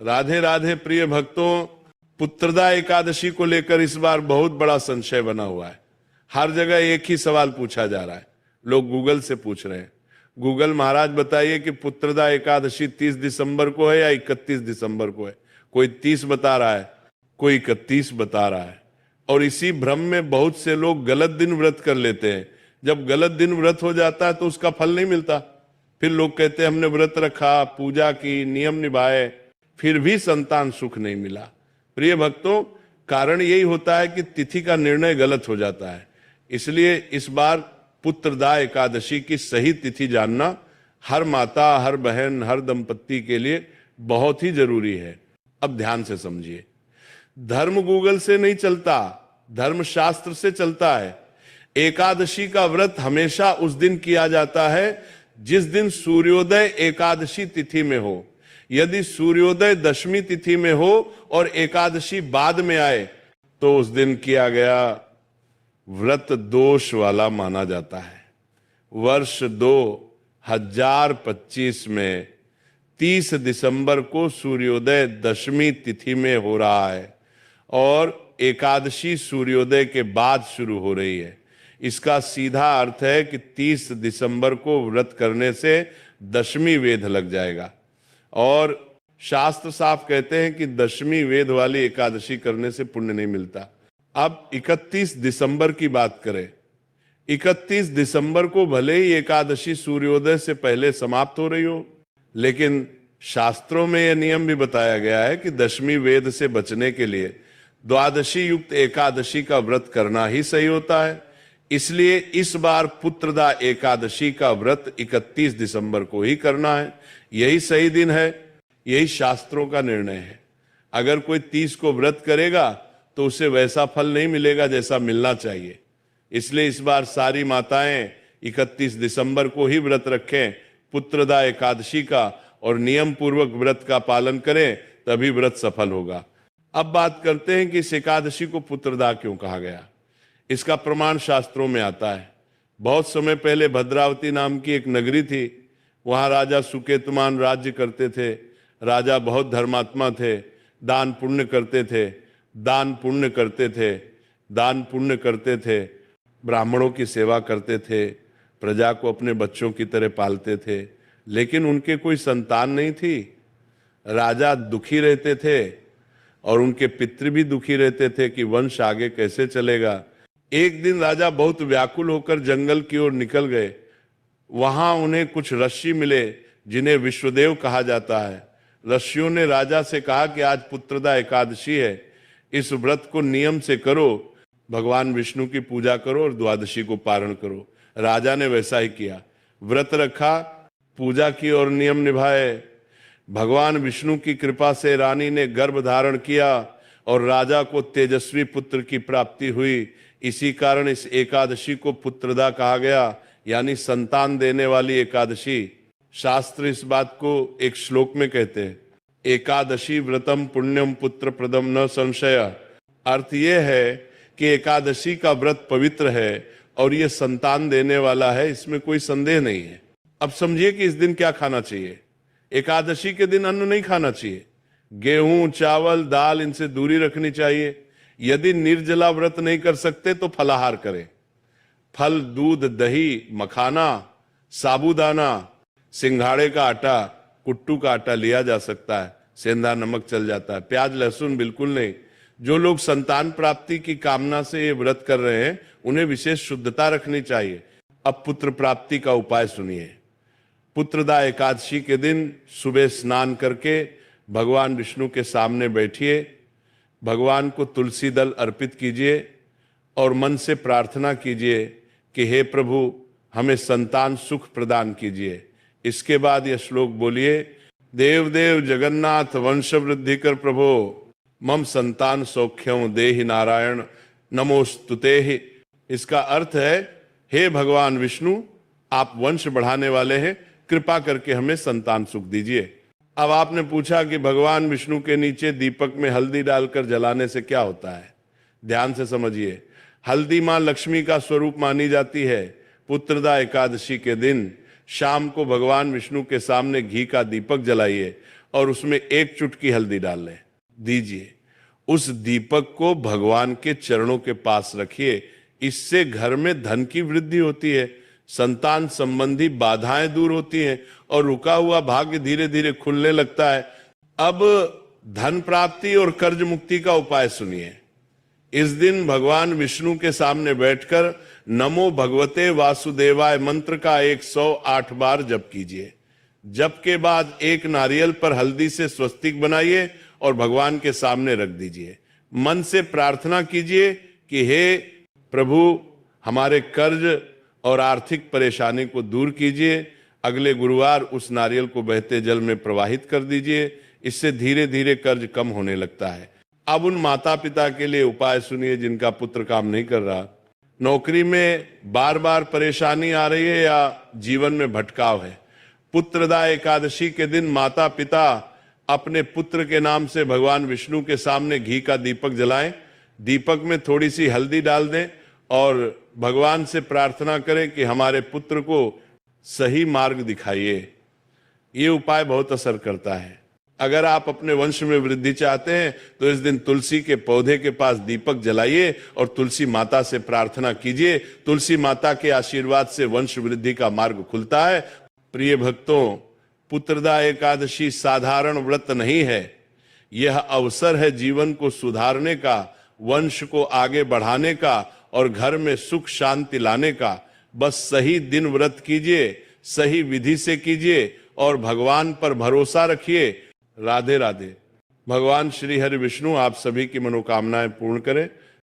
राधे राधे प्रिय भक्तों, पुत्रदा एकादशी को लेकर इस बार बहुत बड़ा संशय बना हुआ है। हर जगह एक ही सवाल पूछा जा रहा है, लोग गूगल से पूछ रहे हैं। गूगल महाराज बताइए कि पुत्रदा एकादशी 30 दिसंबर को है या 31 दिसंबर को है। कोई 30 बता रहा है, कोई 31 बता रहा है। और इसी भ्रम में बहुत से लोग गलत दिन व्रत कर लेते हैं। जब गलत दिन व्रत हो जाता है तो उसका फल नहीं मिलता। फिर लोग कहते हैं हमने व्रत रखा, पूजा की, नियम निभाए, फिर भी संतान सुख नहीं मिला। प्रिय भक्तों, कारण यही होता है कि तिथि का निर्णय गलत हो जाता है। इसलिए इस बार पुत्रदा एकादशी की सही तिथि जानना हर माता, हर बहन, हर दंपत्ति के लिए बहुत ही जरूरी है। अब ध्यान से समझिए, धर्म गूगल से नहीं चलता, धर्म शास्त्र से चलता है। एकादशी का व्रत हमेशा उस दिन किया जाता है जिस दिन सूर्योदय एकादशी तिथि में हो। यदि सूर्योदय दशमी तिथि में हो और एकादशी बाद में आए तो उस दिन किया गया व्रत दोष वाला माना जाता है। वर्ष 2025 में 30 दिसंबर को सूर्योदय दशमी तिथि में हो रहा है और एकादशी सूर्योदय के बाद शुरू हो रही है। इसका सीधा अर्थ है कि 30 दिसंबर को व्रत करने से दशमी वेद लग जाएगा। और शास्त्र साफ कहते हैं कि दशमी वेद वाली एकादशी करने से पुण्य नहीं मिलता। अब 31 दिसंबर की बात करें, 31 दिसंबर को भले ही एकादशी सूर्योदय से पहले समाप्त हो रही हो, लेकिन शास्त्रों में यह नियम भी बताया गया है कि दशमी वेद से बचने के लिए द्वादशी युक्त एकादशी का व्रत करना ही सही होता है। इसलिए इस बार पुत्रदा एकादशी का व्रत 31 दिसंबर को ही करना है। यही सही दिन है, यही शास्त्रों का निर्णय है। अगर कोई 30 को व्रत करेगा तो उसे वैसा फल नहीं मिलेगा जैसा मिलना चाहिए। इसलिए इस बार सारी माताएं 31 दिसंबर को ही व्रत रखें पुत्रदा एकादशी का और नियम पूर्वक व्रत का पालन करें, तभी व्रत सफल होगा। अब बात करते हैं कि इस एकादशी को पुत्रदा क्यों कहा गया। इसका प्रमाण शास्त्रों में आता है। बहुत समय पहले भद्रावती नाम की एक नगरी थी। वहां राजा सुकेतुमान राज्य करते थे। राजा बहुत धर्मात्मा थे, दान पुण्य करते थे, दान पुण्य करते थे, दान पुण्य करते थे, ब्राह्मणों की सेवा करते थे, प्रजा को अपने बच्चों की तरह पालते थे। लेकिन उनके कोई संतान नहीं थी। राजा दुखी रहते थे और उनके पितृ भी दुखी रहते थे कि वंश आगे कैसे चलेगा। एक दिन राजा बहुत व्याकुल होकर जंगल की ओर निकल गए। वहां उन्हें कुछ ऋषि मिले जिन्हें विश्वदेव कहा जाता है। ऋषियों ने राजा से कहा कि आज पुत्रदा एकादशी है, इस व्रत को नियम से करो, भगवान विष्णु की पूजा करो और द्वादशी को पारण करो। राजा ने वैसा ही किया, व्रत रखा, पूजा की और नियम निभाए। भगवान विष्णु की कृपा से रानी ने गर्भ धारण किया और राजा को तेजस्वी पुत्र की प्राप्ति हुई। इसी कारण इस एकादशी को पुत्रदा कहा गया, यानी संतान देने वाली एकादशी। शास्त्र इस बात को एक श्लोक में कहते हैं, एकादशी व्रतम पुण्यम पुत्र प्रदम न संशय। अर्थ यह है कि एकादशी का व्रत पवित्र है और यह संतान देने वाला है, इसमें कोई संदेह नहीं है। अब समझिए कि इस दिन क्या खाना चाहिए। एकादशी के दिन अन्न नहीं खाना चाहिए। गेहूं, चावल, दाल, इनसे दूरी रखनी चाहिए। यदि निर्जला व्रत नहीं कर सकते तो फलाहार करें। फल, दूध, दही, मखाना, साबूदाना, सिंघाड़े का आटा, कुट्टू का आटा लिया जा सकता है। सेंधा नमक चल जाता है। प्याज लहसुन बिल्कुल नहीं। जो लोग संतान प्राप्ति की कामना से ये व्रत कर रहे हैं उन्हें विशेष शुद्धता रखनी चाहिए। अब पुत्र प्राप्ति का उपाय सुनिए। पुत्रदा एकादशी के दिन सुबह स्नान करके भगवान विष्णु के सामने बैठिए, भगवान को तुलसी दल अर्पित कीजिए और मन से प्रार्थना कीजिए कि हे प्रभु हमें संतान सुख प्रदान कीजिए। इसके बाद यह श्लोक बोलिए, देव देव जगन्नाथ वंश वृद्धि कर प्रभो, मम संतान सौख्यं देहि नारायण नमोस्तुते। इसका अर्थ है, हे भगवान विष्णु, आप वंश बढ़ाने वाले हैं, कृपा करके हमें संतान सुख दीजिए। अब आपने पूछा कि भगवान विष्णु के नीचे दीपक में हल्दी डालकर जलाने से क्या होता है। ध्यान से समझिए, हल्दी मां लक्ष्मी का स्वरूप मानी जाती है। पुत्रदा एकादशी के दिन शाम को भगवान विष्णु के सामने घी का दीपक जलाइए और उसमें 1 चुटकी हल्दी डाल लें, दीजिए। उस दीपक को भगवान के चरणों के पास रखिए। इससे घर में धन की वृद्धि होती है, संतान संबंधी बाधाएं दूर होती हैं और रुका हुआ भाग्य धीरे धीरे खुलने लगता है। अब धन प्राप्ति और कर्ज मुक्ति का उपाय सुनिए। इस दिन भगवान विष्णु के सामने बैठकर नमो भगवते वासुदेवाय मंत्र का 108 बार जप कीजिए। जप के बाद एक नारियल पर हल्दी से स्वस्तिक बनाइए और भगवान के सामने रख दीजिए। मन से प्रार्थना कीजिए कि हे प्रभु, हमारे कर्ज और आर्थिक परेशानी को दूर कीजिए। अगले गुरुवार उस नारियल को बहते जल में प्रवाहित कर दीजिए। इससे धीरे धीरे कर्ज कम होने लगता है। अब उन माता पिता के लिए उपाय सुनिए जिनका पुत्र काम नहीं कर रहा, नौकरी में बार बार परेशानी आ रही है या जीवन में भटकाव है। पुत्रदा एकादशी के दिन माता पिता अपने पुत्र के नाम से भगवान विष्णु के सामने घी का दीपक जलाएं। दीपक में थोड़ी सी हल्दी डाल दें और भगवान से प्रार्थना करें कि हमारे पुत्र को सही मार्ग दिखाइए। ये उपाय बहुत असर करता है। अगर आप अपने वंश में वृद्धि चाहते हैं तो इस दिन तुलसी के पौधे के पास दीपक जलाइए और तुलसी माता से प्रार्थना कीजिए। तुलसी माता के आशीर्वाद से वंश वृद्धि का मार्ग खुलता है। प्रिय भक्तों, पुत्रदा एकादशी साधारण व्रत नहीं है। यह अवसर है जीवन को सुधारने का, वंश को आगे बढ़ाने का और घर में सुख शांति लाने का। बस सही दिन व्रत कीजिए, सही विधि से कीजिए और भगवान पर भरोसा रखिए। राधे राधे। भगवान श्री हरि विष्णु आप सभी की मनोकामनाएं पूर्ण करें।